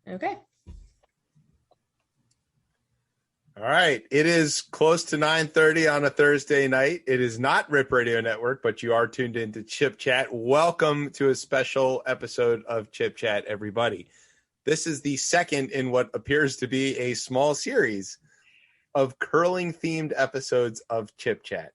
Okay. All right. It is close to 9:30 on a Thursday night. It is not Rip Radio Network, but you are tuned into ChipChat. Welcome to a special episode of ChipChat, everybody. This is the second in what appears to be a small series of curling-themed episodes of ChipChat.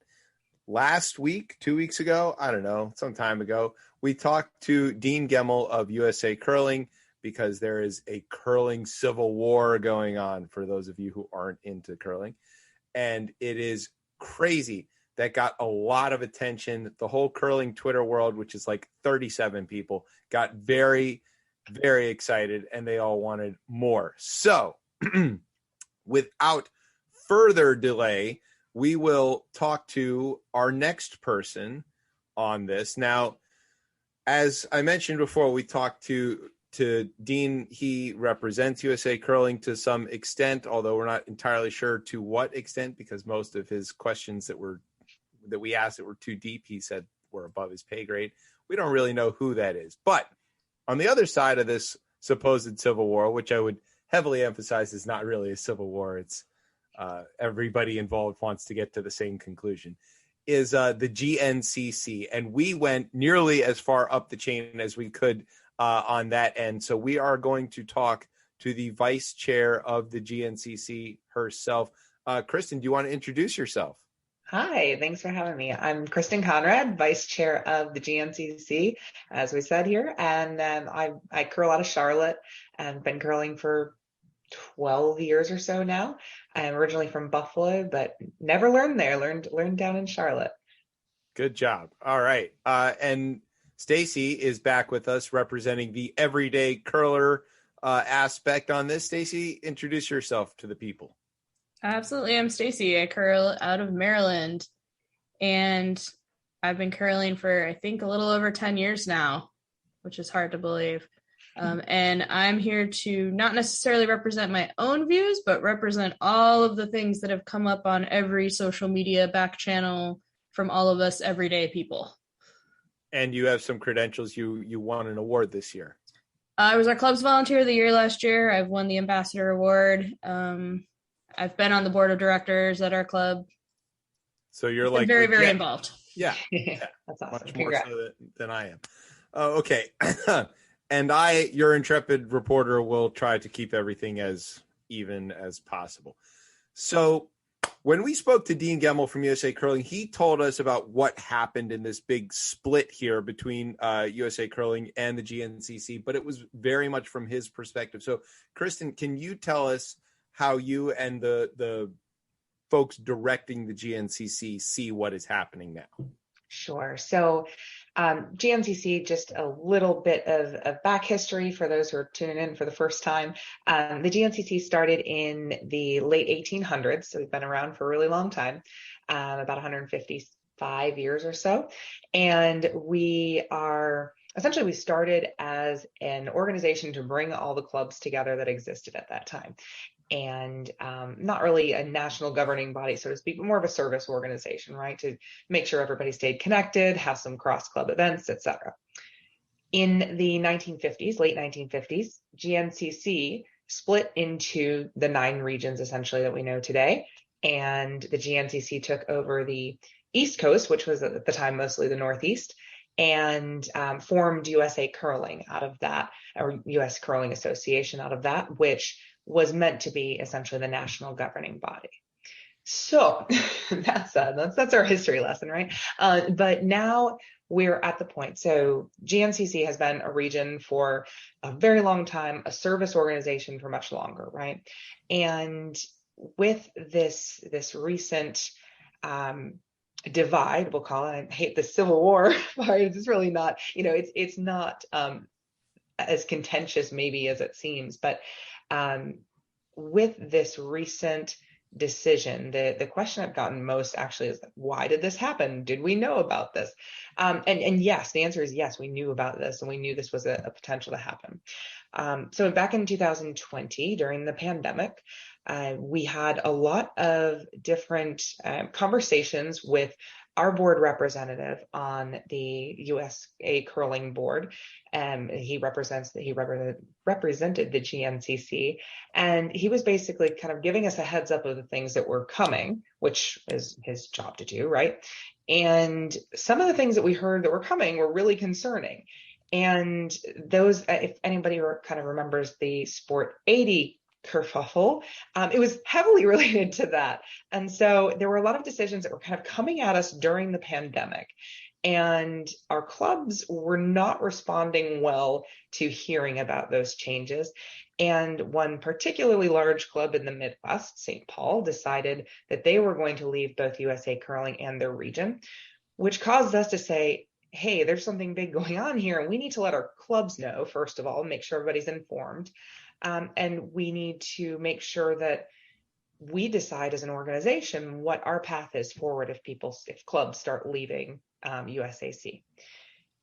Last week, 2 weeks ago, I don't know, some time ago, we talked to Dean Gemmell of USA Curling because there is a curling civil war going on for those of you who aren't into curling. And it is crazy. That got a lot of attention. The whole curling Twitter world, which is like 37 people, got very, very excited, and they all wanted more. So without further delay, we will talk to our next person on this. Now, as I mentioned before, we talked to Dean. He represents USA Curling to some extent, although we're not entirely sure to what extent, because most of his questions that we asked that were too deep, he said were above his pay grade. We don't really know who that is. But on the other side of this supposed civil war, which I would heavily emphasize is not really a civil war, it's everybody involved wants to get to the same conclusion, is the GNCC. And we went nearly as far up the chain as we could on that end. So we are going to talk to the vice chair of the GNCC herself. Kristen, do you want to introduce yourself? Hi, thanks for having me. I'm Kristen Conrad, vice chair of the GNCC, as we said here. And I curl out of Charlotte and been curling for 12 years or so now. I'm originally from Buffalo, but never learned there, learned down in Charlotte. Good job. All right. And Stacy is back with us representing the everyday curler aspect on this. Stacy, introduce yourself to the people. Absolutely. I'm Stacy. I curl out of Maryland, and I've been curling for, I think, a little over 10 years now, which is hard to believe. And I'm here to not necessarily represent my own views, but represent all of the things that have come up on every social media back channel from all of us everyday people. And you have some credentials. You won an award this year. I was our club's volunteer of the year last year. I've won the ambassador award. I've been on the board of directors at our club. So you're like very, very involved. Yeah. That's awesome. Much more so than I am. Okay. And your Intrepid reporter, will try to keep everything as even as possible. So when we spoke to Dean Gemmell from USA Curling, he told us about what happened in this big split here between USA Curling and the GNCC, but it was very much from his perspective. So, Kristen, can you tell us how you and the folks directing the GNCC see what is happening now? Sure. So GNCC, just a little bit of back history for those who are tuning in for the first time. The GNCC started in the late 1800s, so we've been around for a really long time, about 155 years or so. And we started as an organization to bring all the clubs together that existed at that time. And not really a national governing body, so to speak, but more of a service organization, right? To make sure everybody stayed connected, have some cross-club events, etc. In the 1950s, late 1950s, GNCC split into the 9 regions, essentially, that we know today. And the GNCC took over the East Coast, which was at the time mostly the Northeast, and formed USA Curling out of that, or US Curling Association out of that, which was meant to be essentially the national governing body. So that's our history lesson, right? But now we're at the point. So GNCC has been a region for a very long time, a service organization for much longer, right? And with this recent divide, we'll call it, I hate the Civil War part, it's really not, it's not as contentious maybe as it seems, but with this recent decision, the question I've gotten most actually is, why did this happen? Did we know about this? And yes, the answer is yes, we knew about this, and we knew this was a potential to happen. So back in 2020, during the pandemic, we had a lot of different conversations with our board representative on the USA curling board. He represented the GNCC, and he was basically kind of giving us a heads up of the things that were coming, which is his job to do, right? And some of the things that we heard that were coming were really concerning. And those, if anybody kind of remembers the Sport 80 kerfuffle, it was heavily related to that. And so there were a lot of decisions that were kind of coming at us during the pandemic. And our clubs were not responding well to hearing about those changes. And one particularly large club in the Midwest, St. Paul, decided that they were going to leave both USA Curling and their region, which caused us to say, hey, there's something big going on here, and we need to let our clubs know, first of all, make sure everybody's informed. And we need to make sure that we decide as an organization what our path is forward if clubs start leaving USAC.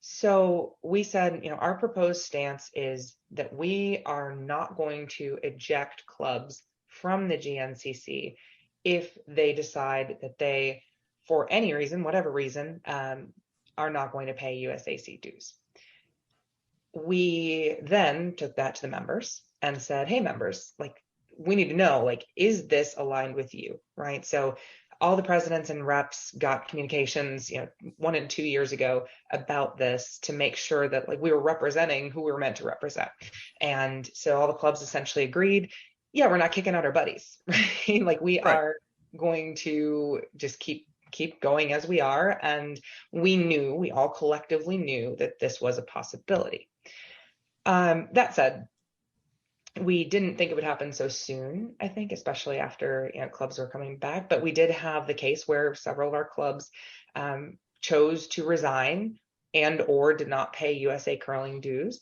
So we said, our proposed stance is that we are not going to eject clubs from the GNCC if they decide that they, for any reason, whatever reason, are not going to pay USAC dues. We then took that to the members and said, hey, members, we need to know, is this aligned with you, right? So all the presidents and reps got communications, 1 and 2 years ago about this to make sure that we were representing who we were meant to represent. And so all the clubs essentially agreed, yeah, we're not kicking out our buddies, right? We are going to just keep going as we are. And we all collectively knew that this was a possibility. That said, we didn't think it would happen so soon, I think, especially after clubs were coming back. But we did have the case where several of our clubs chose to resign and or did not pay USA Curling dues.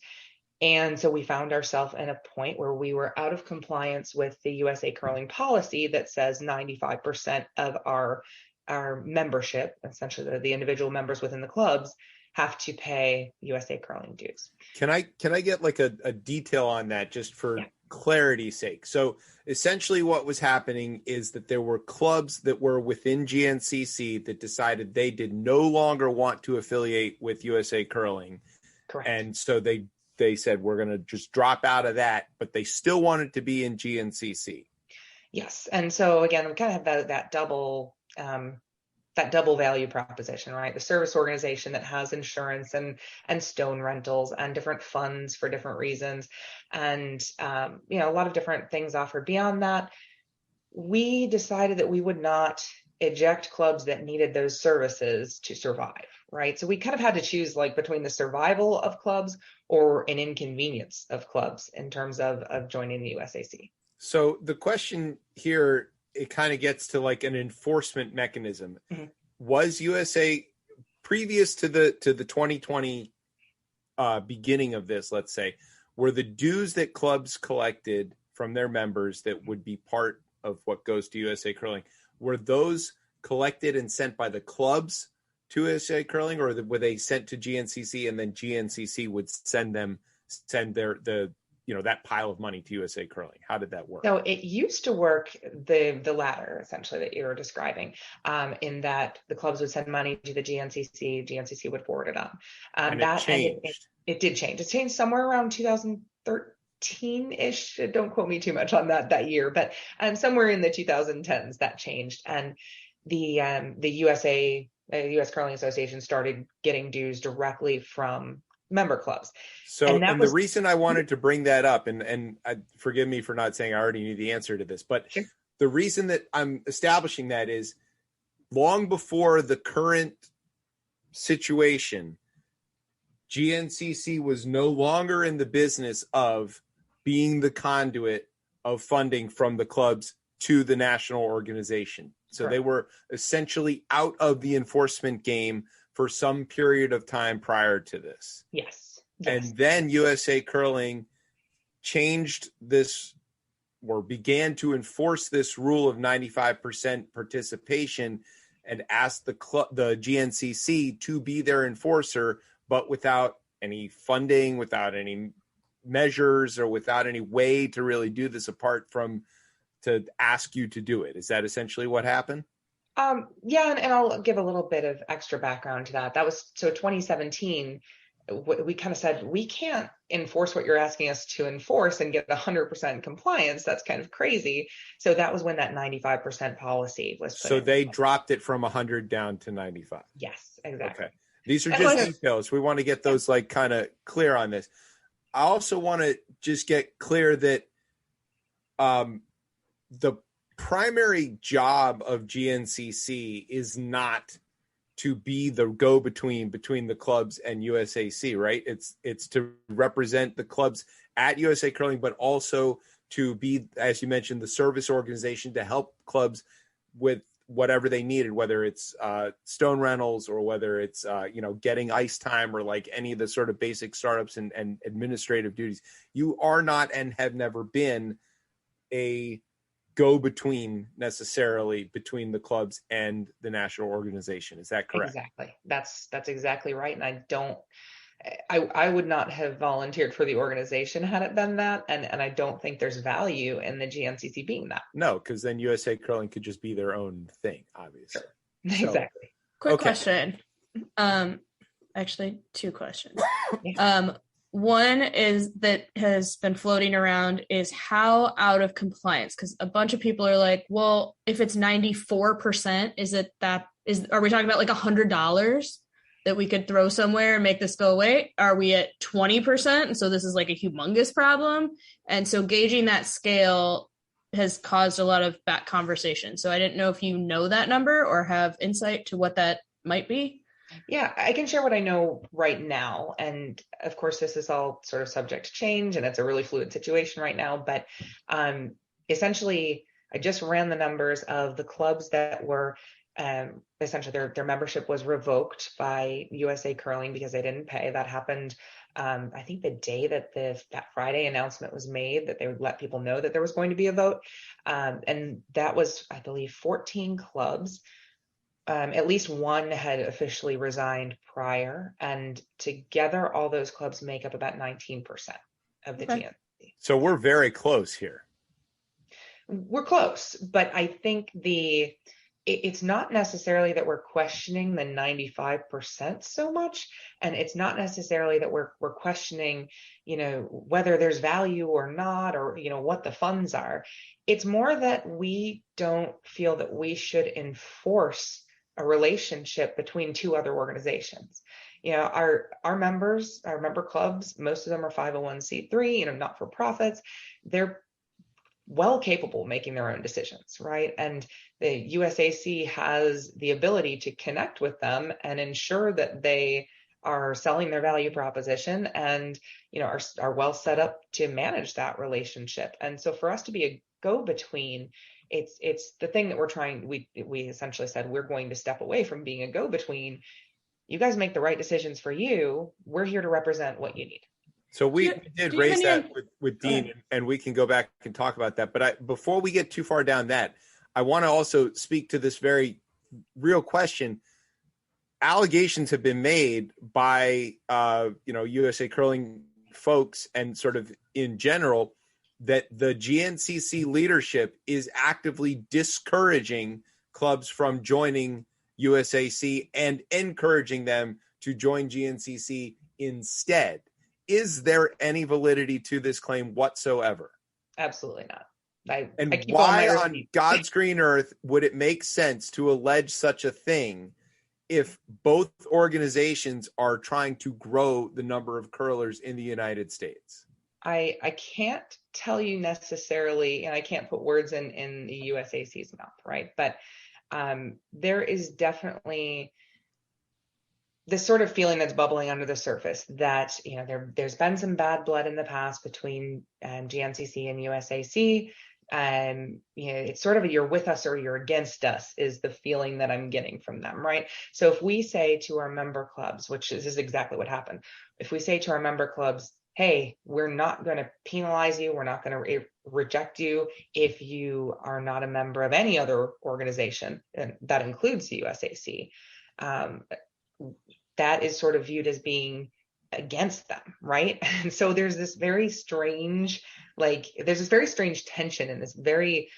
And so we found ourselves in a point where we were out of compliance with the USA Curling policy that says 95% of our membership, essentially the individual members within the clubs, have to pay USA Curling dues. Can I get a detail on that just for clarity's sake? So essentially what was happening is that there were clubs that were within GNCC that decided they did no longer want to affiliate with USA Curling. Correct. And so they said, we're going to just drop out of that, but they still wanted to be in GNCC. Yes. And so again, we kind of have that double value proposition, right? The service organization that has insurance and stone rentals and different funds for different reasons. And, a lot of different things offered. Beyond that, we decided that we would not eject clubs that needed those services to survive, right? So we kind of had to choose between the survival of clubs or an inconvenience of clubs in terms of joining the USAC. So the question here, it kind of gets to an enforcement mechanism. Mm-hmm. Was USA previous to the 2020 beginning of this, let's say, were the dues that clubs collected from their members that would be part of what goes to USA Curling, were those collected and sent by the clubs to USA Curling, or were they sent to GNCC and then GNCC would send that pile of money to USA Curling? How did that work? So it used to work the latter, essentially, that you were describing, in that the clubs would send money to the GNCC would forward it on. And that changed. It did change. It changed somewhere around 2013-ish. Don't quote me too much on that year, but somewhere in the 2010s that changed. And the US Curling Association started getting dues directly from member clubs. So, and the reason I wanted to bring that up, and forgive me for not saying I already knew the answer to this, but sure. The reason that I'm establishing that is long before the current situation, GNCC was no longer in the business of being the conduit of funding from the clubs to the national organization. So Correct. They were essentially out of the enforcement game for some period of time prior to this. Yes. And then USA Curling changed this, or began to enforce this rule of 95% participation, and asked the GNCC to be their enforcer, but without any funding, without any measures, or without any way to really do this apart from to ask you to do it. Is that essentially what happened? Yeah, and I'll give a little bit of extra background to that. That was so 2017. We kind of said we can't enforce what you're asking us to enforce and get 100% compliance. That's kind of crazy. So that was when that 95% policy was put So in. they dropped it from 100 down to 95. Yes, exactly. Okay. These are And just like details. We want to get those like kind of clear on this. I also want to just get clear that the primary job of GNCC is not to be the go-between between the clubs and USAC, right? It's to represent the clubs at USA Curling, but also to be, as you mentioned, the service organization to help clubs with whatever they needed, whether it's stone rentals or whether it's getting ice time or like any of the sort of basic startups and administrative duties. You are not and have never been a go-between necessarily between the clubs and the national organization. Is that correct? Exactly. That's exactly right. And I would not have volunteered for the organization had it been that. And I don't think there's value in the GNCC being that. No, because then USA Curling could just be their own thing, obviously. Sure. Exactly. Quick question. Actually, two questions. One is that has been floating around is how out of compliance, because a bunch of people are like, well, if it's 94%, are we talking about like $100 that we could throw somewhere and make this go away? Are we at 20%? And so this is like a humongous problem. And so gauging that scale has caused a lot of back conversation. So I didn't know if you know that number or have insight to what that might be. Yeah, I can share what I know right now. And of course, this is all sort of subject to change and it's a really fluid situation right now. But essentially, I just ran the numbers of the clubs that were essentially their membership was revoked by USA Curling because they didn't pay. That happened, I think, the day that that Friday announcement was made that they would let people know that there was going to be a vote. And that was, I believe, 14 clubs. At least one had officially resigned prior, and together all those clubs make up about 19% of the GNCC. So we're very close here. We're close, but I think it's not necessarily that we're questioning the 95% so much, and it's not necessarily that we're questioning, whether there's value or not, or what the funds are. It's more that we don't feel that we should enforce a relationship between two other organizations. Our members, our member clubs, most of them are 501c3, not for profits. They're well capable of making their own decisions, right? And the USAC has the ability to connect with them and ensure that they are selling their value proposition and are well set up to manage that relationship. And so for us to be a go-between, it's the thing that we're trying. We essentially said we're going to step away from being a go-between. You guys make the right decisions for you. We're here to represent what you need. So we did raise that with Dean, and we can go back and talk about that. But before we get too far down that, I want to also speak to this very real question. Allegations have been made by USA Curling folks and sort of in general that the GNCC leadership is actively discouraging clubs from joining USAC and encouraging them to join GNCC instead. Is there any validity to this claim whatsoever? Absolutely not. Why on God's green earth would it make sense to allege such a thing if both organizations are trying to grow the number of curlers in the United States? I can't tell you necessarily, and I can't put words in the USAC's mouth, right? But there is definitely this sort of feeling that's bubbling under the surface that there's been some bad blood in the past between GNCC and USAC. It's sort of a you're with us or you're against us is the feeling that I'm getting from them, right? So if we say to our member clubs, which is exactly what happened, if we say to our member clubs, hey, we're not going to penalize you, we're not going to reject you if you are not a member of any other organization, and that includes the USAC, that is sort of viewed as being against them, right? And so there's this very strange tension and this very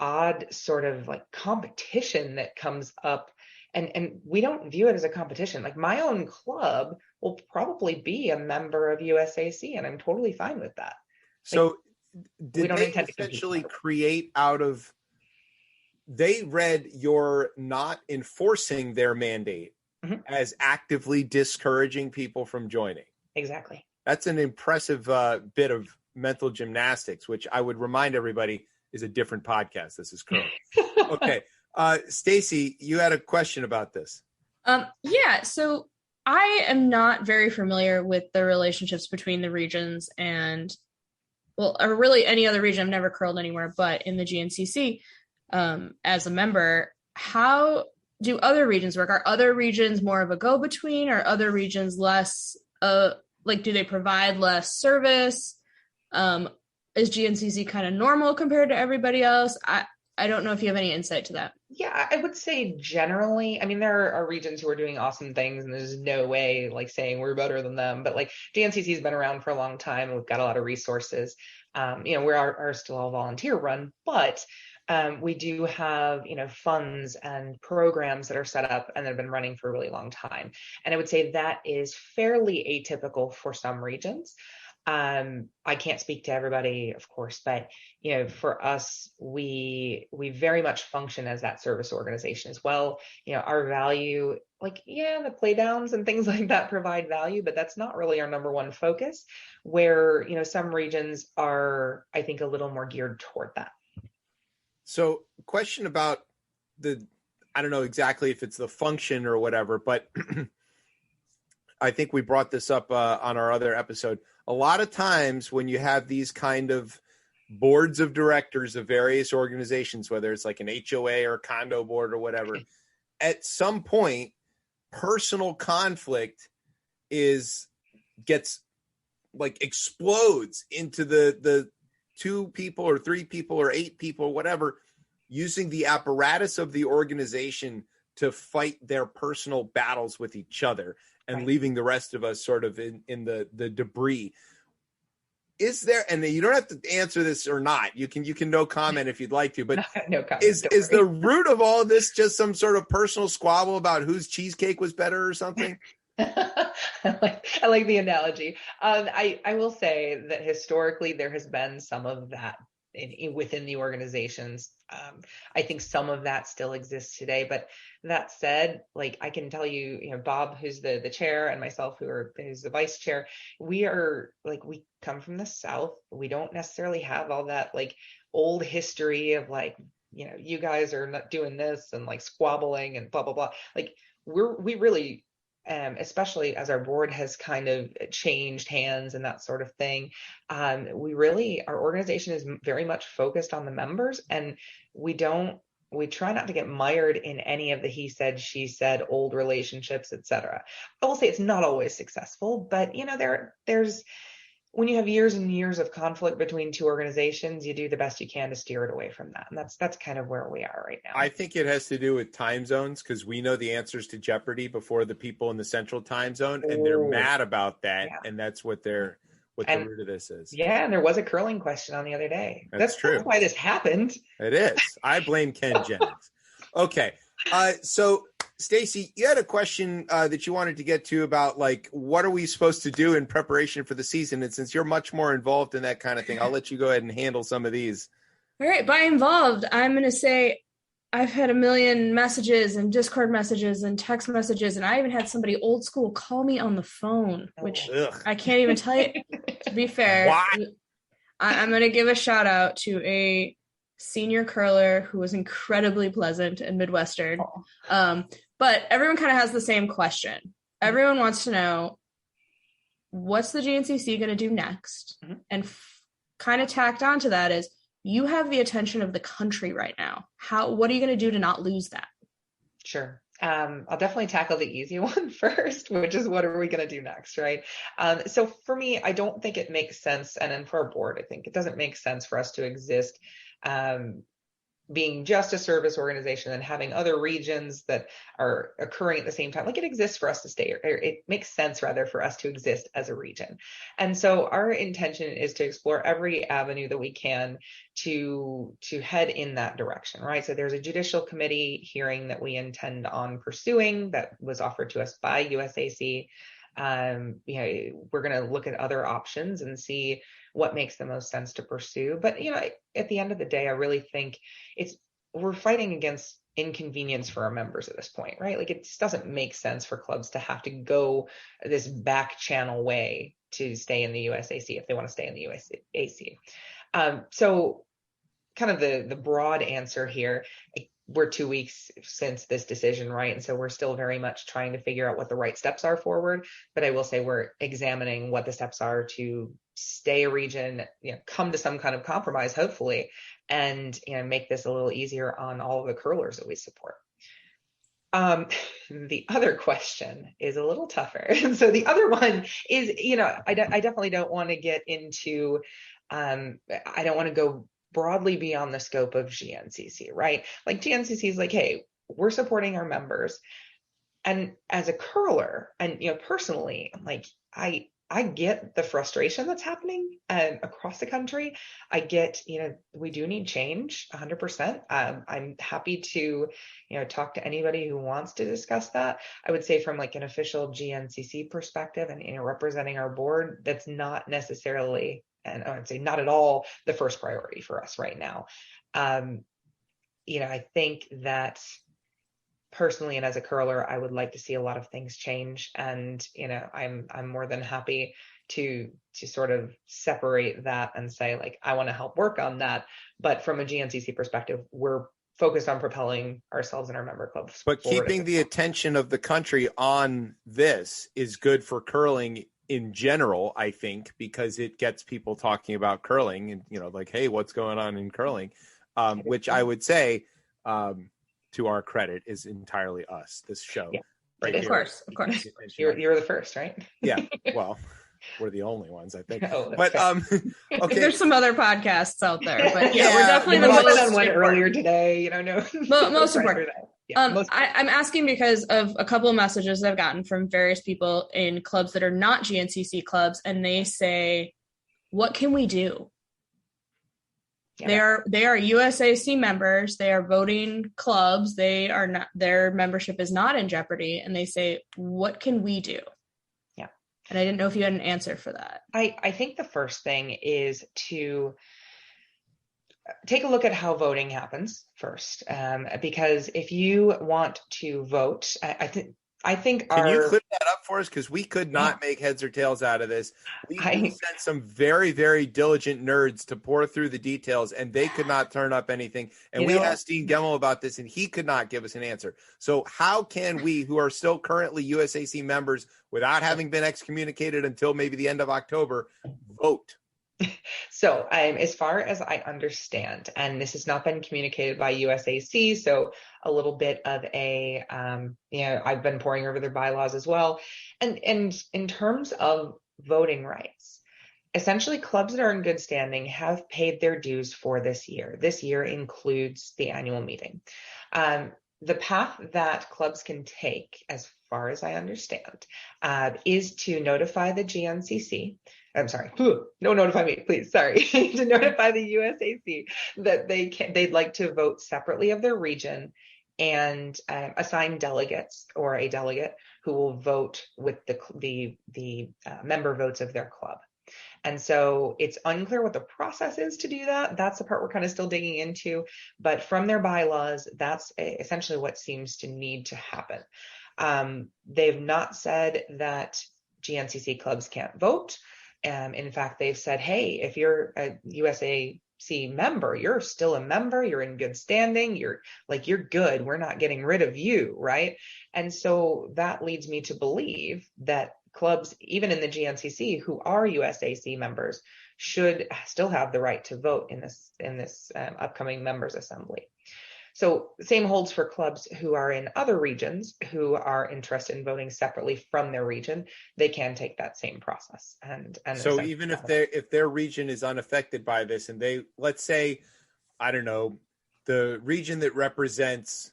odd sort of like competition that comes up, and we don't view it as a competition. Like my own club will probably be a member of USAC, and I'm totally fine with that. So we did don't they intend to essentially create out of, they read your not enforcing their mandate as actively discouraging people from joining? Exactly. That's an impressive bit of mental gymnastics, which I would remind everybody is a different podcast. This is current. Okay. Stacy, you had a question about this. Yeah. So I am not very familiar with the relationships between the regions and, well, or really any other region. I've never curled anywhere but in the GNCC as a member. How do other regions work? Are other regions more of a go-between? Are other regions less, like, do they provide less service? Is GNCC kind of normal compared to everybody else? I don't know if you have any insight to that. Yeah, I would say generally, I mean, there are regions who are doing awesome things, and there's no way like saying we're better than them. But like GNCC has been around for a long time, and we've got a lot of resources. We are still all volunteer run, but we do have, funds and programs that are set up and that have been running for a really long time. And I would say that is fairly atypical for some regions. I can't speak to everybody, of course, but for us, we very much function as that service organization as well. Our value, the play downs and things like that provide value, but that's not really our number one focus, where some regions are, I think, a little more geared toward that. So, question about I don't know exactly if it's the function or whatever, but I think we brought this up on our other episode. A lot of times when you have these kind of boards of directors of various organizations, whether it's like an HOA or a condo board or whatever, at some point, personal conflict gets explodes into the 2 people or 3 people or 8 people or whatever, using the apparatus of the organization to fight their personal battles with each other and right. leaving the rest of us sort of in the debris. Is there, and you don't have to answer this or not, you can no comment if you'd like to, but no comment, is the root of all of this just some sort of personal squabble about whose cheesecake was better or something? I like the analogy. I will say that historically there has been some of that within the organizations. I think some of that still exists today, but that said, I can tell you, Bob, who's the chair, and myself, who's the vice chair, we we come from the South. We don't necessarily have all that old history of you guys are not doing this and squabbling and blah blah blah. We really, especially as our board has kind of changed hands and that sort of thing, our organization is very much focused on the members, and we try not to get mired in any of the he said, she said, old relationships, etc. I will say it's not always successful, but there's when you have years and years of conflict between 2 organizations, you do the best you can to steer it away from that. And that's kind of where we are right now. I think it has to do with time zones, because we know the answers to Jeopardy before the people in the central time zone, and they're mad about that. Yeah. And that's what the root of this is. Yeah. And there was a curling question on the other day. That's true. That's why this happened. It is. I blame Ken Jennings. Okay. So Stacy, you had a question that you wanted to get to about what are we supposed to do in preparation for the season? And since you're much more involved in that kind of thing, I'll let you go ahead and handle some of these. All right. By involved, I'm going to say I've had a million messages and Discord messages and text messages, and I even had somebody old school call me on the phone, which I can't even tell you. To be fair, I'm going to give a shout out to a senior curler who was incredibly pleasant and Midwestern. But everyone kind of has the same question. Everyone wants to know, what's the GNCC going to do next? Mm-hmm. And kind of tacked onto that is, you have the attention of the country right now. What are you going to do to not lose that? Sure. I'll definitely tackle the easy one first, which is what are we going to do next, right? So for me, I don't think it makes sense, and then for our board, I think it doesn't make sense for us to exist being just a service organization and having other regions that are occurring at the same time, like it exists for us to stay, or it makes sense rather for us to exist as a region. And so our intention is to explore every avenue that we can to head in that direction, right? So there's a judicial committee hearing that we intend on pursuing that was offered to us by USAC. We're going to look at other options and see what makes the most sense to pursue. But, at the end of the day, I really think we're fighting against inconvenience for our members at this point, right? Like it just doesn't make sense for clubs to have to go this back channel way to stay in the USAC if they want to stay in the USAC. So kind of the broad answer here, we're 2 weeks since this decision, right? And so we're still very much trying to figure out what the right steps are forward. But I will say we're examining what the steps are to stay a region, come to some kind of compromise, hopefully, and make this a little easier on all of the curlers that we support. The other question is a little tougher. And so the other one is, I definitely don't want to get into, I don't want to go broadly beyond the scope of GNCC, right? Like GNCC is like, hey, we're supporting our members. And as a curler, and personally, like I get the frustration that's happening across the country. I get, we do need change 100%. I'm happy to, talk to anybody who wants to discuss that. I would say from like an official GNCC perspective and, representing our board, that's not necessarily, and I would say not at all, the first priority for us right now. I think that personally and as a curler, I would like to see a lot of things change. And, I'm more than happy to sort of separate that and say, like, I want to help work on that. But from a GNCC perspective, we're focused on propelling ourselves and our member clubs. But keeping the attention of the country on this is good for curling in general, I think, because it gets people talking about curling and, like, hey, what's going on in curling? Which I would say, to our credit, is entirely us, this show. Yeah. Right. Of course. You're the first, right? Yeah. Well, we're the only ones, I think. Oh, but okay. There's some other podcasts out there, but yeah, we're definitely the most on one earlier today. Most important. I'm asking because of a couple of messages I've gotten from various people in clubs that are not GNCC clubs, and they say, "What can we do?" Yeah. They are USAC members. They are voting clubs. They are not. Their membership is not in jeopardy, and they say, "What can we do?" Yeah, and I didn't know if you had an answer for that. I think the first thing is to take a look at how voting happens first, because if you want to vote, I think Can you clear that up for us? Because we could not make heads or tails out of this. We sent some very, very diligent nerds to pour through the details, and they could not turn up anything. And we asked Dean Gemmel about this, and he could not give us an answer. So how can we, who are still currently USAC members, without having been excommunicated until maybe the end of October, vote? So as far as I understand, and this has not been communicated by USAC, so a little bit of a, I've been poring over their bylaws as well. And in terms of voting rights, essentially clubs that are in good standing have paid their dues for this year. This year includes the annual meeting. The path that clubs can take, as far as I understand, is to notify the GNCC. I'm sorry. No, notify me, please. Sorry. To notify the USAC that they'd like to vote separately of their region and assign delegates or a delegate who will vote with the member votes of their club. And so it's unclear what the process is to do that. That's the part we're kind of still digging into. But from their bylaws, that's essentially what seems to need to happen. They've not said that GNCC clubs can't vote. In fact, they've said, hey, if you're a USAC member, you're still a member, you're in good standing, you're good, we're not getting rid of you, right? And so that leads me to believe that clubs, even in the GNCC, who are USAC members, should still have the right to vote in this upcoming members assembly. So the same holds for clubs who are in other regions who are interested in voting separately from their region. They can take that same process. And so even if their region is unaffected by this, and they, let's say, I don't know, the region that represents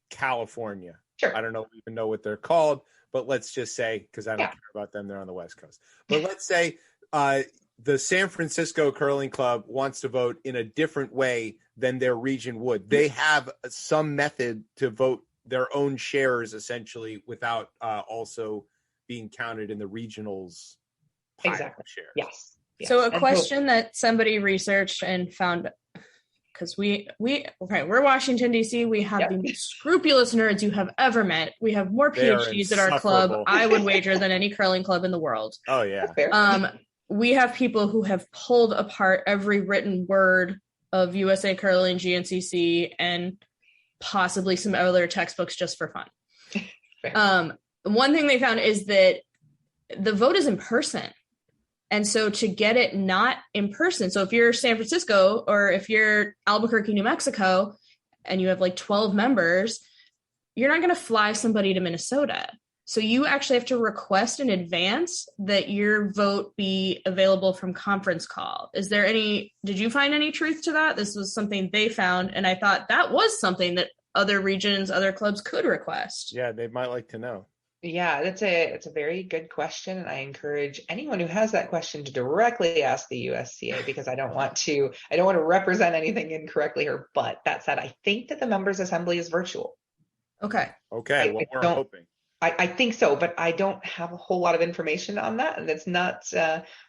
California. Sure. I don't even know what they're called, but let's just say, because I don't Yeah. care about them, they're on the West Coast. But let's say the San Francisco Curling Club wants to vote in a different way than their region would. They have some method to vote their own shares, essentially, without also being counted in the regionals pile Exactly. of shares. Yes. So a question that somebody researched and found, because we're Washington, D.C. We have the most scrupulous nerds you have ever met. We have more PhDs at our club, I would wager, than any curling club in the world. Oh, yeah. We have people who have pulled apart every written word of USA Curling, GNCC, and possibly some other textbooks just for fun. One thing they found is that the vote is in person. And so to get it not in person, so if you're San Francisco or if you're Albuquerque, New Mexico, and you have like 12 members, you're not going to fly somebody to Minnesota. So you actually have to request in advance that your vote be available from conference call. Did you find any truth to that? This was something they found, and I thought that was something that other regions, other clubs could request. Yeah, they might like to know. Yeah, it's a very good question, and I encourage anyone who has that question to directly ask the USCA, because I don't want to represent anything incorrectly here. But that said, I think that the members' assembly is virtual. Okay. Well, we're hoping. I think so, but I don't have a whole lot of information on that, and it's not.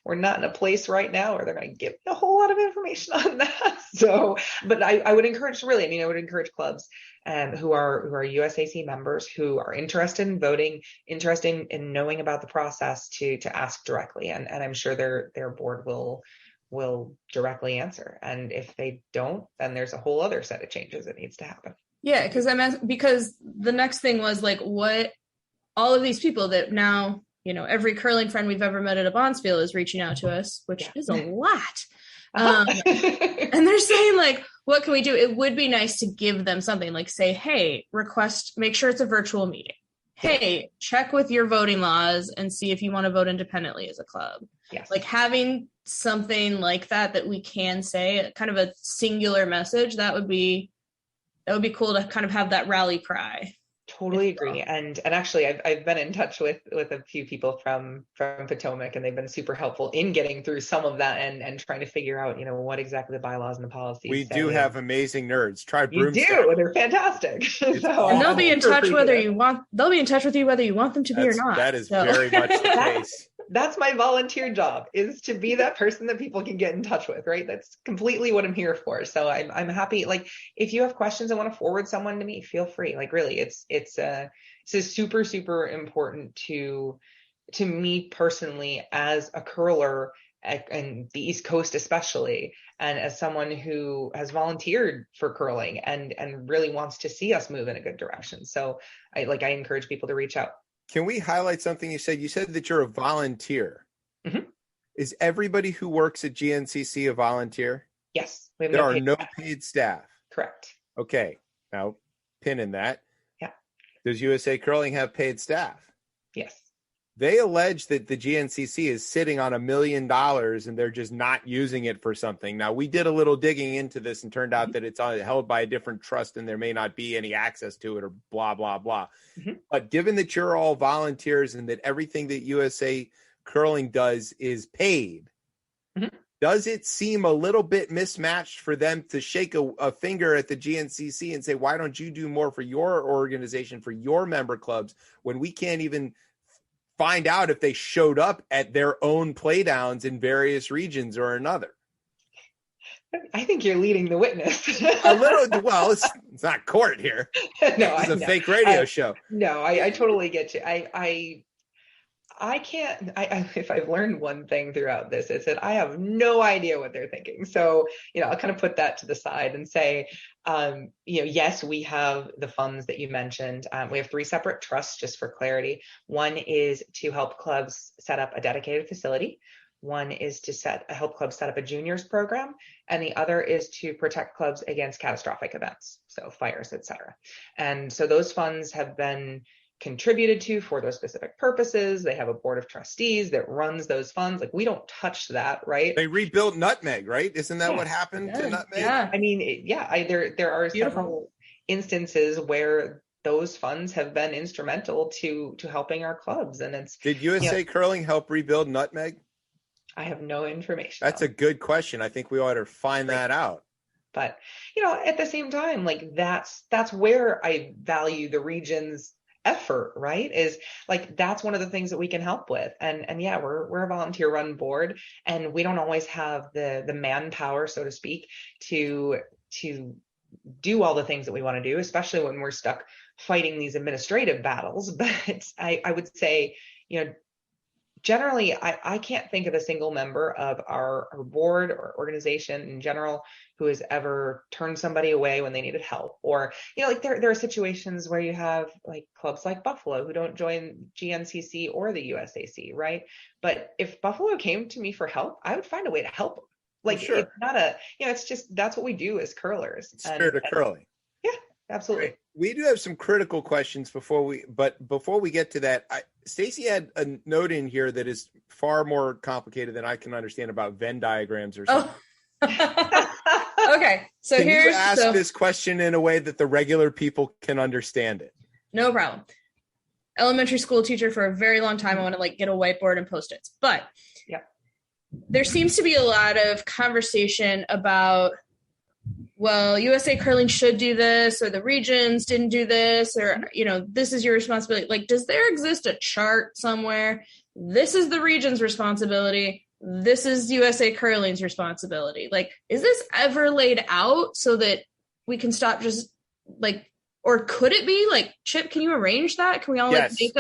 We're not in a place right now where they're going to give me a whole lot of information on that. So, but I would encourage clubs who are USAC members who are interested in voting, interested in knowing about the process to ask directly, and I'm sure their board will directly answer. And if they don't, then there's a whole other set of changes that needs to happen. Yeah, because the next thing was like, what all of these people that now, every curling friend we've ever met at a Bonspiel is reaching out to us, which is a lot. And they're saying like, what can we do? It would be nice to give them something like, say, hey, make sure it's a virtual meeting. Hey, check with your voting laws and see if you want to vote independently as a club. Yes. Like having something like that we can say, kind of a singular message, that would be cool to kind of have that rally cry. Totally agree. And actually I've been in touch with a few people from Potomac, and they've been super helpful in getting through some of that and trying to figure out, what exactly the bylaws and the policies we say. do have amazing nerds. Try Broomstick. You do. They're fantastic. And they'll be in touch with you whether you want them to be or not. That is very much the case. That's my volunteer job, is to be that person that people can get in touch with, right? That's completely what I'm here for. So I'm happy. Like, if you have questions and want to forward someone to me, feel free. Like, really, it's super, super important to me personally as a curler and the East Coast especially, and as someone who has volunteered for curling and really wants to see us move in a good direction. So I encourage people to reach out. Can we highlight something you said? You said that you're a volunteer. Mm-hmm. Is everybody who works at GNCC a volunteer? Yes. There are no paid staff. Correct. Okay. Now, pin in that. Yeah. Does USA Curling have paid staff? Yes. They allege that the GNCC is sitting on $1 million and they're just not using it for something. Now, we did a little digging into this and turned out that it's held by a different trust and there may not be any access to it or blah, blah, blah. Mm-hmm. But given that you're all volunteers and that everything that USA Curling does is paid, mm-hmm. does it seem a little bit mismatched for them to shake a finger at the GNCC and say, why don't you do more for your organization, for your member clubs, when we can't even find out if they showed up at their own playdowns in various regions or another? I think you're leading the witness. A little. Well, it's not court here. No, it's a fake radio show. No, I totally get you. I can't. If I've learned one thing throughout this, it's that I have no idea what they're thinking. So, I'll kind of put that to the side and say, yes, we have the funds that you mentioned. We have 3 separate trusts, just for clarity. One is to help clubs set up a dedicated facility. One is to help clubs set up a juniors program, and the other is to protect clubs against catastrophic events, so fires, etc. And so those funds have been contributed to for those specific purposes. They have a board of trustees that runs those funds. Like, we don't touch that, right? They rebuilt Nutmeg, right? Isn't that what happened to Nutmeg? Yeah. I mean, there are several instances where those funds have been instrumental to helping our clubs. And it's, did USA Curling help rebuild Nutmeg? I have no information. That's a good question. I think we ought to find that out. But, at the same time, like, that's where I value the region's effort, right? Is like, that's one of the things that we can help with. And yeah, we're a volunteer run board, and we don't always have the manpower, so to speak, to do all the things that we want to do, especially when we're stuck fighting these administrative battles. But I would say, generally, I can't think of a single member of our board or organization in general who has ever turned somebody away when they needed help. Or, like, there are situations where you have like clubs like Buffalo who don't join GNCC or the USAC, right? But if Buffalo came to me for help, I would find a way to help them. Like, sure. It's not it's just, that's what we do as curlers. Spirit of curling. Yeah, absolutely. Right. We do have some critical questions before we get to that, Stacy had a note in here that is far more complicated than I can understand about Venn diagrams or something. Oh. Okay, so can you ask this question in a way that the regular people can understand it? No problem. Elementary school teacher for a very long time. I want to get a whiteboard and Post-its, but there seems to be a lot of conversation about, well, USA Curling should do this, or the regions didn't do this, or, this is your responsibility. Like, does there exist a chart somewhere? This is the region's responsibility. This is USA Curling's responsibility. Like, is this ever laid out so that we can stop just or could it be Chip, can you arrange that? Can we all make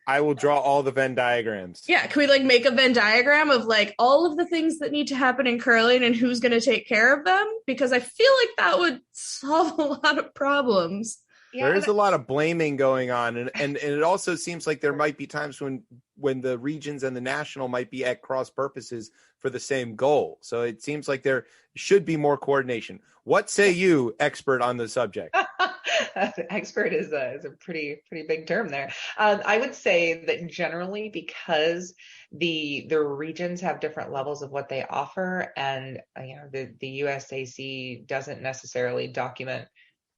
I will draw all the Venn diagrams. Yeah. Can we make a Venn diagram of all of the things that need to happen in curling and who's going to take care of them? Because I feel like that would solve a lot of problems. Yeah, there is a lot of blaming going on. And it also seems like there might be times when the regions and the national might be at cross purposes for the same goal. So it seems like there should be more coordination. What say you, expert on the subject? Expert is a pretty big term there. I would say that generally, because the regions have different levels of what they offer, and the USAC doesn't necessarily document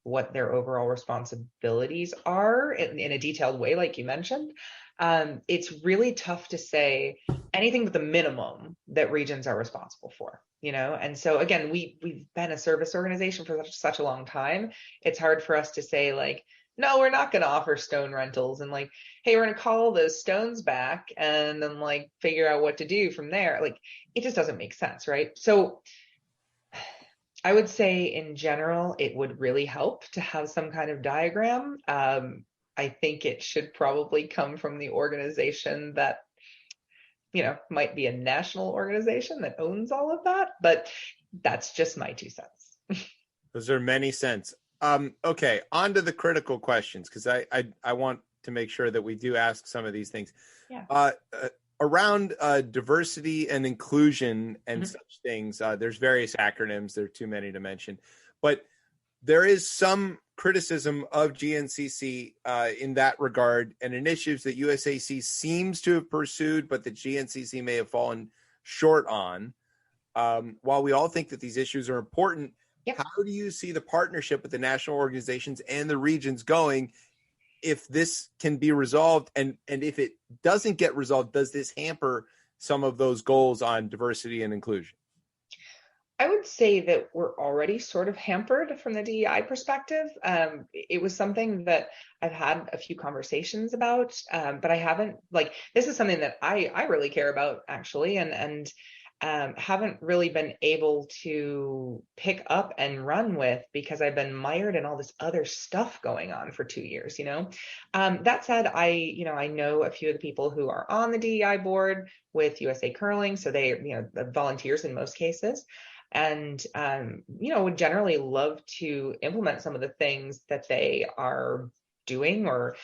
what their overall responsibilities are in a detailed way, like you mentioned. It's really tough to say anything but the minimum that regions are responsible for, And so again, we've been a service organization for such a long time. It's hard for us to say no, we're not going to offer stone rentals and hey, we're going to call those stones back and then figure out what to do from there. It just doesn't make sense, right? So I would say in general, it would really help to have some kind of diagram. I think it should probably come from the organization that, might be a national organization that owns all of that, but that's just my 2 cents. Those are many cents. Okay, on to the critical questions, because I want to make sure that we do ask some of these things. Yeah. Around diversity and inclusion and such things, there's various acronyms. There are too many to mention. But there is some criticism of GNCC in that regard, and initiatives that USAC seems to have pursued, but that GNCC may have fallen short on. While we all think that these issues are important, how do you see the partnership with the national organizations and the regions going if this can be resolved? And if it doesn't get resolved, does this hamper some of those goals on diversity and inclusion? I would say that we're already sort of hampered from the DEI perspective. It was something that I've had a few conversations about, but I haven't this is something that I really care about actually, and haven't really been able to pick up and run with because I've been mired in all this other stuff going on for 2 years, That said, I know a few of the people who are on the DEI board with USA Curling, so they, the volunteers in most cases, and, would generally love to implement some of the things that they are doing, or,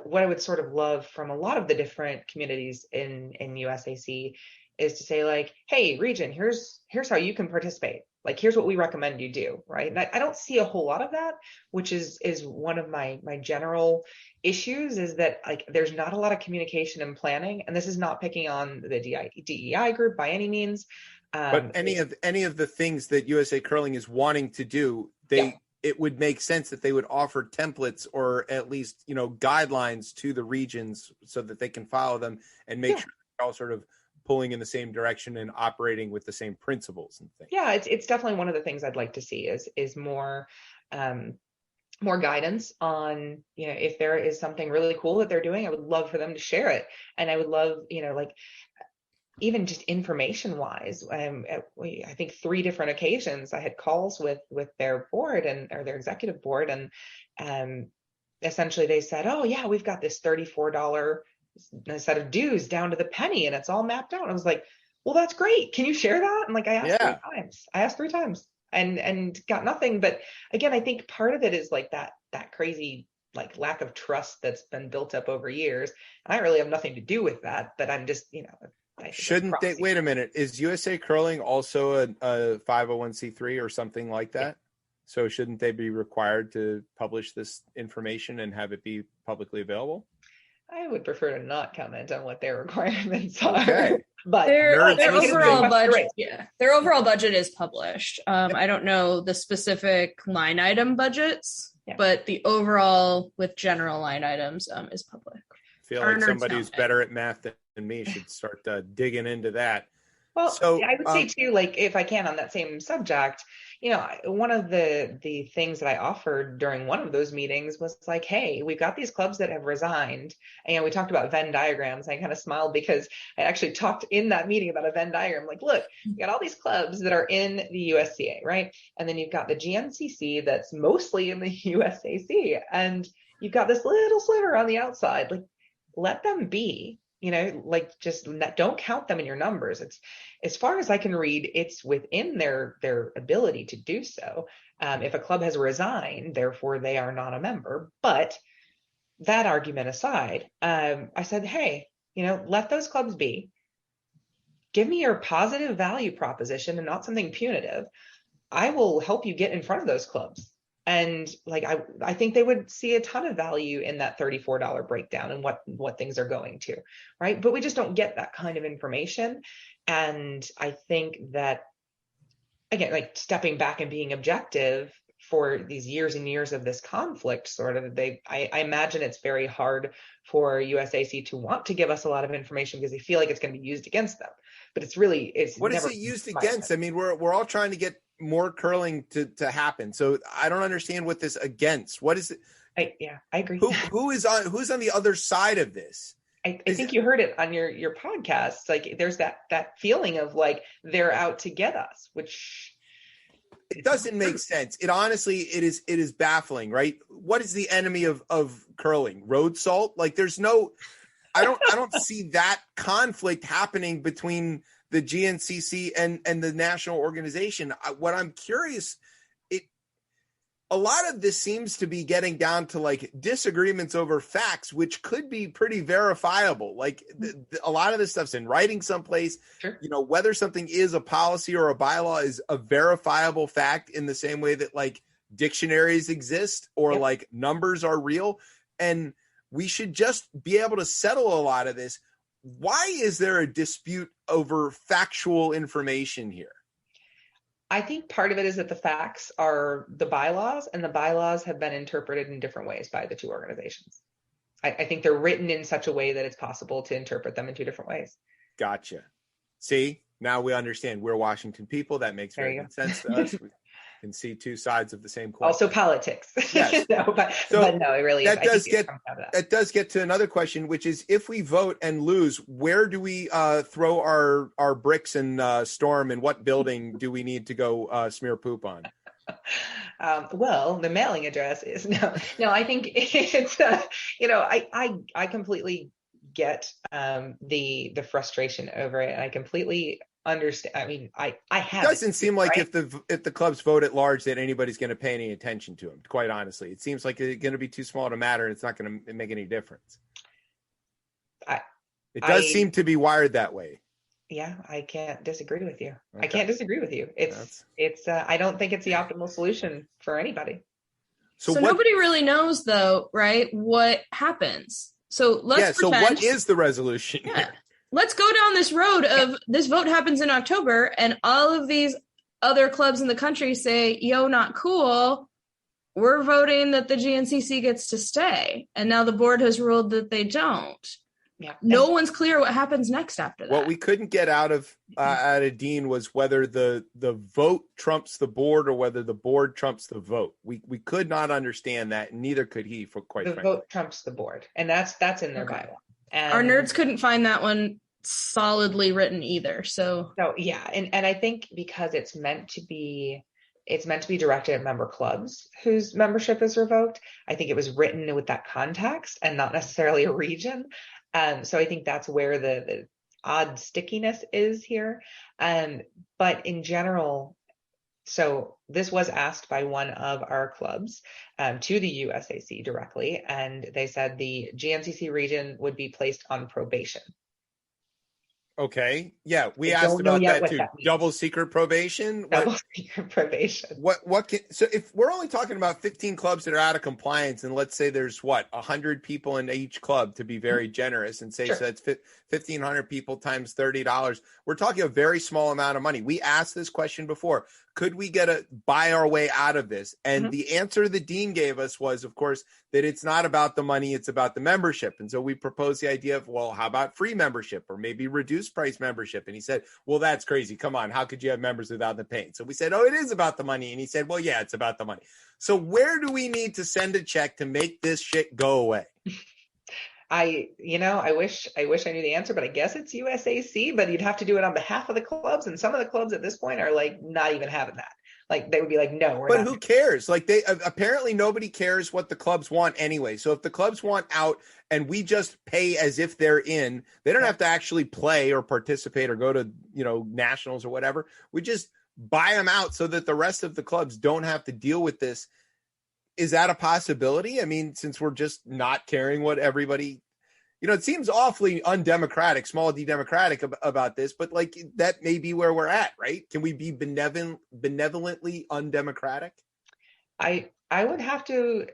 what I would sort of love from a lot of the different communities in USAC is to say hey, region, here's how you can participate. Like, here's what we recommend you do, right? And I don't see a whole lot of that, which is one of my general issues, is that like there's not a lot of communication and planning. And this is not picking on the DEI group by any means. But any of the things that USA Curling is wanting to do, it would make sense that they would offer templates or at least, guidelines to the regions so that they can follow them and make sure they're all sort of pulling in the same direction and operating with the same principles and things. Yeah, it's definitely one of the things I'd like to see is more guidance on, if there is something really cool that they're doing, I would love for them to share it. And I would love, like, even just information wise, I think 3 different occasions I had calls with their board or their executive board, and essentially they said, oh yeah, we've got this $34 set of dues down to the penny and it's all mapped out. I was like, well, that's great. Can you share that? And like, I asked 3 times and got nothing. But again, I think part of it is like that crazy like lack of trust that's been built up over years. And I really have nothing to do with that, but I'm just, shouldn't they, wait a minute, is USA Curling also a 501c3 or something like that? Yeah. So shouldn't they be required to publish this information and have it be publicly available? I would prefer to not comment on what their requirements are. Okay. But their overall budget, their overall budget is published. I don't know the specific line item budgets, but the overall with general line items is public. I feel like somebody who's better at math than me should start digging into that. Well, so I would say too, like if I can on that same subject, one of the things that I offered during one of those meetings was like, hey, we've got these clubs that have resigned. And we talked about Venn diagrams. I kind of smiled because I actually talked in that meeting about a Venn diagram. Like, look, you got all these clubs that are in the USCA, right? And then you've got the GNCC that's mostly in the USAC. And you've got this little sliver on the outside. Like, let them be. Like just don't count them in your numbers. It's, as far as I can read, it's within their ability to do so. If a club has resigned, therefore they are not a member. But that argument aside, I said, hey, let those clubs be. Give me your positive value proposition and not something punitive. I will help you get in front of those clubs. And like, I think they would see a ton of value in that $34 breakdown and what things are going to, right? But we just don't get that kind of information. And I think that, again, like stepping back and being objective for these years and years of this conflict, sort of, I imagine it's very hard for USAC to want to give us a lot of information because they feel like it's going to be used against them. But it's what is it used against? I mean, we're all trying to get more curling to happen. So I don't understand what this against. What is it? I agree. Who's on the other side of this? I think you heard it on your podcast. Like there's that feeling of like they're out to get us, which it doesn't make sense. It honestly, it is baffling, right? What is the enemy of curling? Road salt? Like there's no, I don't see that conflict happening between the GNCC and the national organization. What I'm curious, a lot of this seems to be getting down to like disagreements over facts, which could be pretty verifiable. Like a lot of this stuff's in writing someplace. Sure. Whether something is a policy or a bylaw is a verifiable fact in the same way that like dictionaries exist or like numbers are real. And we should just be able to settle a lot of this. Why is there a dispute over factual information here? I think part of it is that the facts are the bylaws, and the bylaws have been interpreted in different ways by the two organizations. I think they're written in such a way that it's possible to interpret them in 2 different ways. Gotcha. See, now we understand. We're Washington people. That makes very good sense to us. We can see 2 sides of the same coin. Also politics. Yes. but no, it really that does get to another question, which is if we vote and lose, where do we throw our bricks and storm, and what building do we need to go smear poop on? Well, the mailing address is no. I think it's I completely get the frustration over it, and I completely understand. I mean, I have. It doesn't seem like if the clubs vote at large that anybody's going to pay any attention to them. Quite honestly, it seems like it's going to be too small to matter, and it's not going to make any difference. It does seem to be wired that way. Yeah, I can't disagree with you. Okay. I can't disagree with you. I don't think it's the optimal solution for anybody. So nobody really knows, though, right, what happens. So let's pretend. So what is the resolution here? Let's go down this road of this vote happens in October, and all of these other clubs in the country say, yo, not cool. We're voting that the GNCC gets to stay. And now the board has ruled that they don't. Yeah. No one's clear what happens next after that. What we couldn't get out of Dean was whether the vote trumps the board or whether the board trumps the vote. We could not understand that, and neither could he, for quite frankly. The vote trumps the board, and that's in their bylaw. And our nerds couldn't find that one solidly written either. So yeah, and I think because it's meant to be directed at member clubs whose membership is revoked, I think it was written with that context and not necessarily a region. So I think that's where the odd stickiness is here. But in general, so this was asked by one of our clubs to the USAC directly, and they said the GNCC region would be placed on probation. Okay. Yeah, we asked about that too. Double secret probation. Secret probation. So if we're only talking about 15 clubs that are out of compliance, and let's say there's 100 people in each club, to be very generous, and say, sure. So that's 1,500 people times $30. We're talking a very small amount of money. We asked this question before. Could we buy our way out of this? And the answer the dean gave us was, of course, that it's not about the money, it's about the membership. And so we proposed the idea of, well, how about free membership or maybe reduced price membership? And he said, well, that's crazy. Come on. How could you have members without the paying? So we said, oh, it is about the money. And he said, well, yeah, it's about the money. So where do we need to send a check to make this shit go away? I wish I knew the answer, but I guess it's USAC, but you'd have to do it on behalf of the clubs. And some of the clubs at this point are like not even having that. Like they would be like, no, we're not. But who cares? Like apparently nobody cares what the clubs want anyway. So if the clubs want out and we just pay as if they're in, they don't have to actually play or participate or go to, nationals or whatever. We just buy them out so that the rest of the clubs don't have to deal with this. Is that a possibility? I mean, since we're just not caring what everybody, it seems awfully undemocratic, small d democratic about this, but like that may be where we're at, right? Can we be benevolently undemocratic? I would have to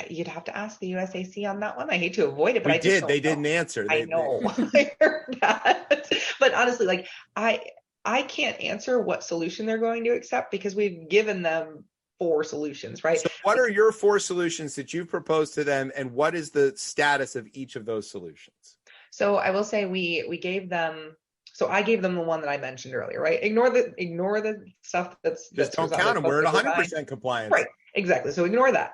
you'd have to ask the USAC on that one. I hate to avoid it, but they didn't answer. I know. I heard that. But honestly, I can't answer what solution they're going to accept because we've given them 4 solutions, right? So what are your 4 solutions that you've proposed to them, and what is the status of each of those solutions? So I will say we gave them. So I gave them the one that I mentioned earlier, right? Ignore the stuff that's just don't count them. We're at 100% compliance, right? Exactly. So ignore that.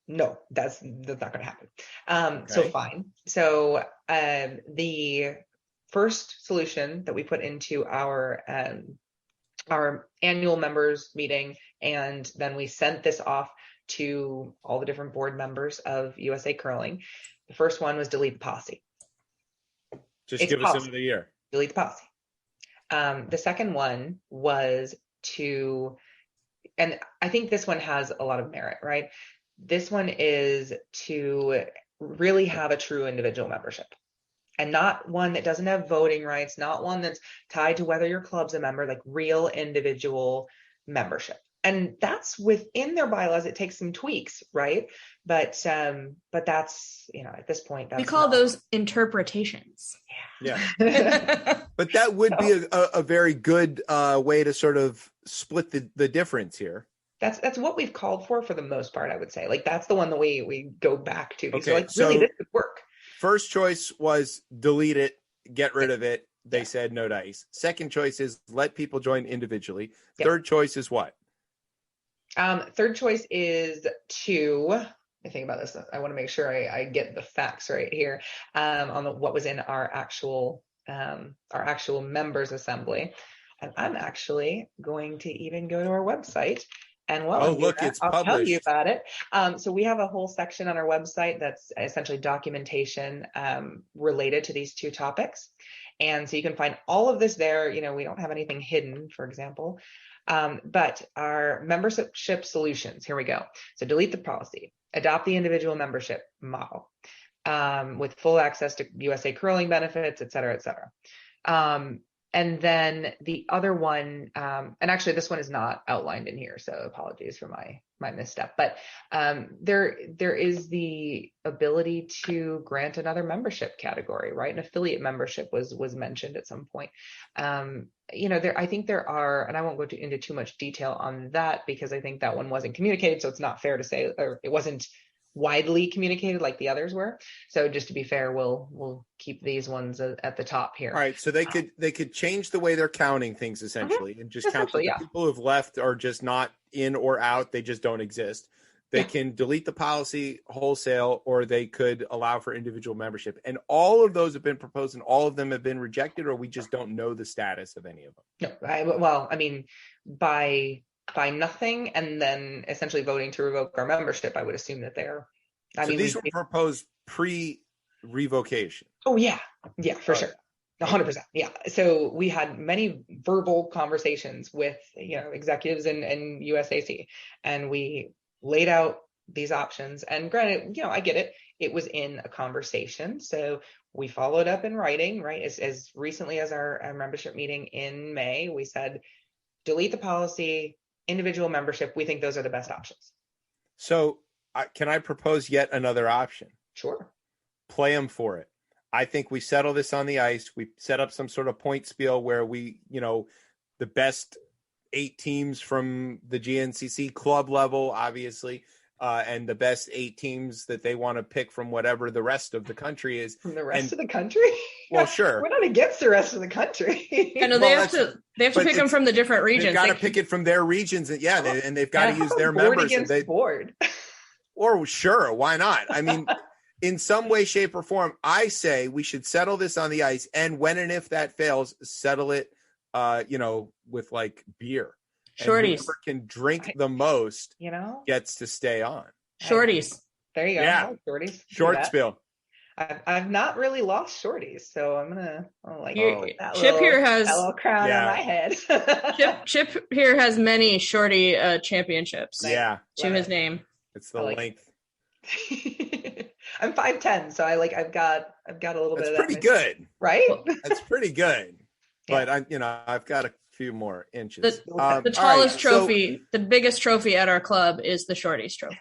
No, that's not going to happen. Okay. So fine. So the first solution that we put into our annual members meeting, and then we sent this off to all the different board members of USA Curling. The first one was delete the policy. Just give us another year. Delete the policy. The second one was and I think this one has a lot of merit, right? This one is to really have a true individual membership. And not one that doesn't have voting rights, not one that's tied to whether your club's a member, like real individual membership. And that's within their bylaws. It takes some tweaks, right? But that's, at this point, we call those interpretations. Yeah. But that would be a very good way to sort of split the difference here. That's what we've called for the most part, I would say. Like that's the one that we go back to. Okay, so really this could work. First choice was delete it, get rid of it. They said no dice. Second choice is let people join individually. Third choice is what? Third choice is I think about this. I want to make sure I get the facts right here on what was in our actual members assembly. And I'm actually going to even go to our website. And it's I'll published. tell you about it. So we have a whole section on our website that's essentially documentation related to these 2 topics. And so you can find all of this there. We don't have anything hidden, for example. But our membership solutions, here we go. So delete the policy, adopt the individual membership model with full access to USA Curling benefits, et cetera, et cetera. And then the other one, and actually this one is not outlined in here, so apologies for my misstep, but there is the ability to grant another membership category, right? An affiliate membership was mentioned at some point. I think there are, and I won't go into too much detail on that because I think that one wasn't communicated, so it's not fair to say, or it wasn't widely communicated like the others were. So just to be fair, we'll keep these ones at the top here. All right, so they could change the way they're counting things essentially, and just count the people who have left are just not in or out; they just don't exist. They can delete the policy wholesale, or they could allow for individual membership. And all of those have been proposed, and all of them have been rejected, or we just don't know the status of any of them. No, by nothing, and then essentially voting to revoke our membership, I would assume that they're. These were proposed pre-revocation. Oh yeah, for sure, 100%. Yeah. So we had many verbal conversations with executives and USAC, and we laid out these options. And granted, I get it. It was in a conversation, so we followed up in writing, right? As recently as our membership meeting in May, we said, delete the policy. Individual membership, we think those are the best options. So can I propose yet another option? Sure. Play them for it. I think we settle this on the ice. We set up some sort of point spiel where we, the best 8 teams from the GNCC club level, obviously, and the best 8 teams that they want to pick from whatever the rest of the country is. From the rest of the country? Well, sure. We're not against the rest of the country. I know they have to pick them from the different regions. They've got to pick it from their regions, and and they've got to use their members. Board. Or sure, why not? I mean, in some way, shape, or form, I say we should settle this on the ice, and when and if that fails, settle it, with like beer. Shorties. Whoever can drink the most, gets to stay on. Shorties. There you go. Yeah. Shorties. Short spiel. I've not really lost shorties, so I'm gonna Chip here has a little crown on my head. Chip here has many shorty championships. Yeah, to his name. It's the length. I'm 5'10", so I've got a little bit of that. That's pretty good, right? That's pretty good, but I've got a few more inches. The tallest trophy, the biggest trophy at our club is the Shorties trophy.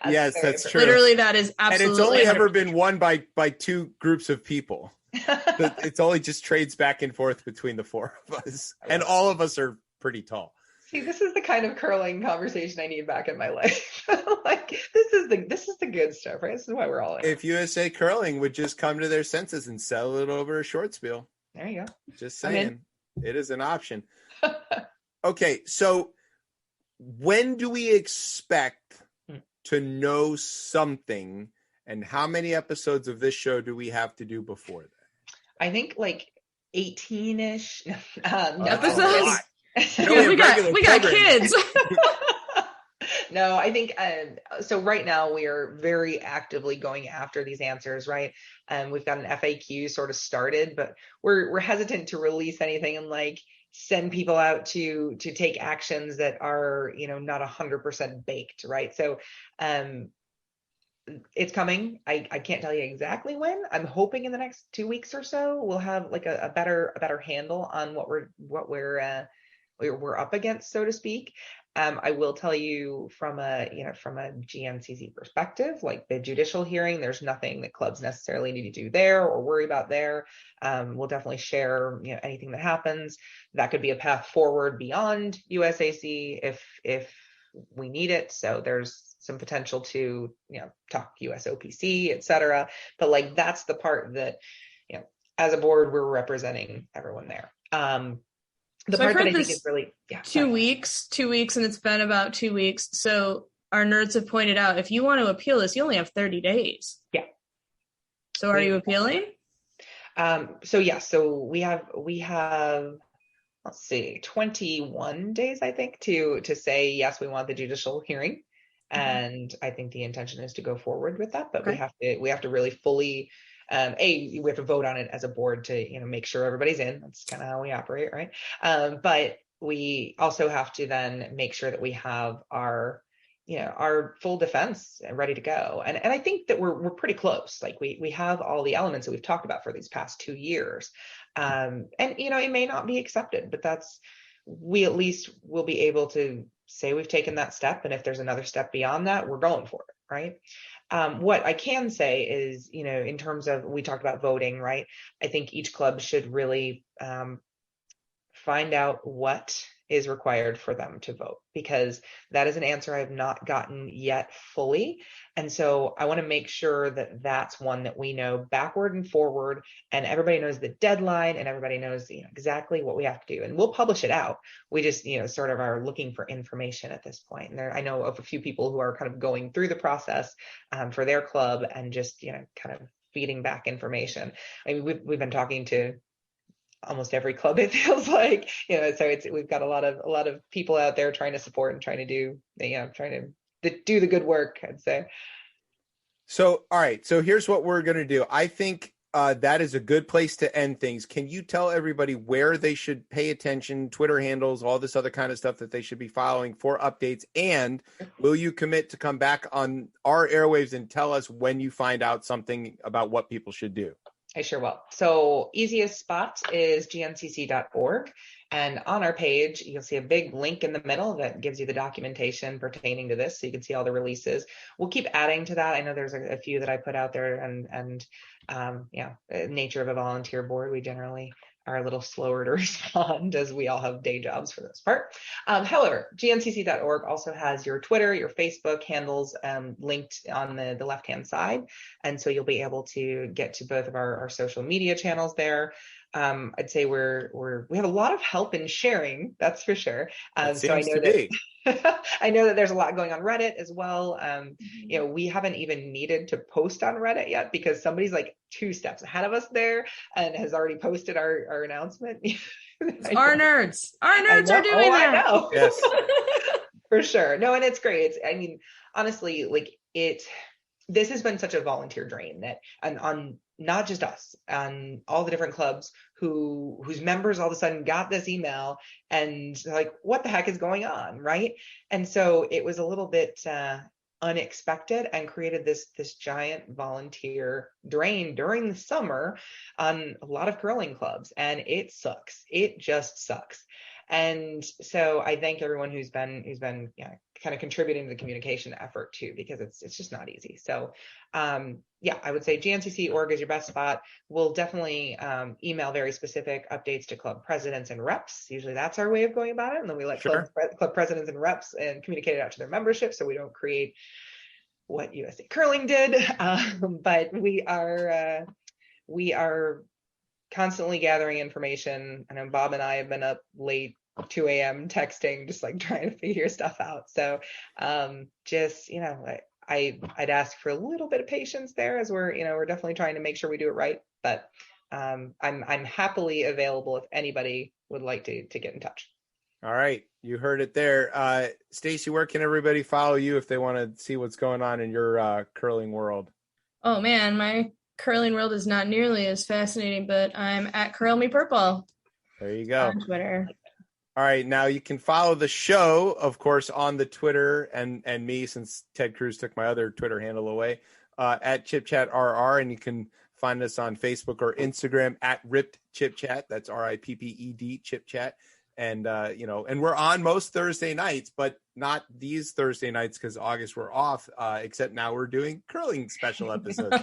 Yes, that's true. Literally, that is absolutely. And it's only ever been won by 2 groups of people. It's only just trades back and forth between the 4 of us, and all of us are pretty tall. See, this is the kind of curling conversation I need back in my life. This is the good stuff, right? This is why we're all in. If USA Curling would just come to their senses and settle it over a short spiel. There you go. Just saying. It is an option. Okay, so when do we expect to know something, and how many episodes of this show do we have to do before that? I think 18-ish episodes. We got kids. No, I think so. Right now, we are very actively going after these answers, right? We've got an FAQ sort of started, but we're hesitant to release anything and send people out to take actions that are not 100% baked, right? So it's coming. I can't tell you exactly when. I'm hoping in the next 2 weeks or so we'll have a better handle on what we're up against, so to speak. I will tell you from a GNCC perspective, the judicial hearing, there's nothing that clubs necessarily need to do there or worry about there. We'll definitely share anything that happens. That could be a path forward beyond USAC if we need it. So there's some potential to talk USOPC, et cetera. But that's the part that as a board we're representing everyone there. The part that I think is really 2 weeks, and it's been about 2 weeks. So our nerds have pointed out, if you want to appeal this, you only have 30 days. Yeah. So are you appealing? So we have let's see, 21 days, I think, to say yes, we want the judicial hearing, and I think the intention is to go forward with that. But we have to really fully. We have to vote on it as a board to, make sure everybody's in. That's kind of how we operate, right? But we also have to then make sure that we have our our full defense and ready to go. And I think that we're pretty close. Like we have all the elements that we've talked about for these past 2 years. And it may not be accepted, but we at least will be able to say we've taken that step. And if there's another step beyond that, we're going for it, right? What I can say is, in terms of, we talked about voting, right? I think each club should really find out what is required for them to vote, because that is an answer I have not gotten yet fully. And so I want to make sure that that's one that we know backward and forward, and everybody knows the deadline, and everybody knows exactly what we have to do. And we'll publish it out. We just, sort of are looking for information at this point. And I know of a few people who are kind of going through the process for their club and just, kind of feeding back information. I mean, we've been talking to almost every club, it feels like, so we've got a lot of people out there trying to support and trying to do the good work, I'd say. So, all right. So here's what we're going to do. I think that is a good place to end things. Can you tell everybody where they should pay attention, Twitter handles, all this other kind of stuff that they should be following for updates? And will you commit to come back on our airwaves and tell us when you find out something about what people should do? I sure will. So easiest spot is gncc.org. And on our page, you'll see a big link in the middle that gives you the documentation pertaining to this. So you can see all the releases. We'll keep adding to that. I know there's a few that I put out there, and nature of a volunteer board, we generally are a little slower to respond as we all have day jobs for this part. However, gncc.org also has your Twitter, your Facebook handles linked on the left-hand side. And so you'll be able to get to both of our social media channels there. I'd say we have a lot of help in sharing, that's for sure. So I know that there's a lot going on Reddit as well. We haven't even needed to post on Reddit yet because somebody's like 2 steps ahead of us there and has already posted our announcement. Our nerds are doing that. I know. Yes. For sure. No, and it's great. Honestly, this has been such a volunteer drain that, and on not just us, on all the different clubs whose members all of a sudden got this email and like, what the heck is going on, right? And so it was a little bit unexpected and created this giant volunteer drain during the summer on a lot of curling clubs, and it sucks. It just sucks. And so I thank everyone who's been kind of contributing to the communication effort too, because it's just not easy. So I would say GNCC.org is your best spot. We'll definitely email very specific updates to club presidents and reps. Usually that's our way of going about it. And then we let club presidents and reps and communicate it out to their membership, so we don't create what USA Curling did. But we are constantly gathering information. I know Bob and I have been up late, 2 a.m. texting, just like trying to figure stuff out. So I'd ask for a little bit of patience there, as we're definitely trying to make sure we do it right. But I'm happily available if anybody would like to get in touch. All right. You heard it there. Stacy, where can everybody follow you if they want to see what's going on in your curling world? Oh man, my curling world is not nearly as fascinating, but I'm at Curl Me Purple. There you go. On Twitter. All right. Now you can follow the show, of course, on the Twitter and me, since Ted Cruz took my other Twitter handle away, at ChipChatRR. And you can find us on Facebook or Instagram at Ripped ChipChat. That's RIPPED ChipChat. And, and we're on most Thursday nights, but not these Thursday nights because August we're off, except now we're doing curling special episodes,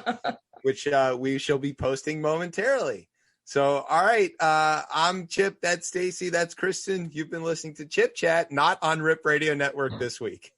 which we shall be posting momentarily. So, all right, I'm Chip. That's Stacy. That's Kristen. You've been listening to Chip Chat, not on Rip Radio Network this week.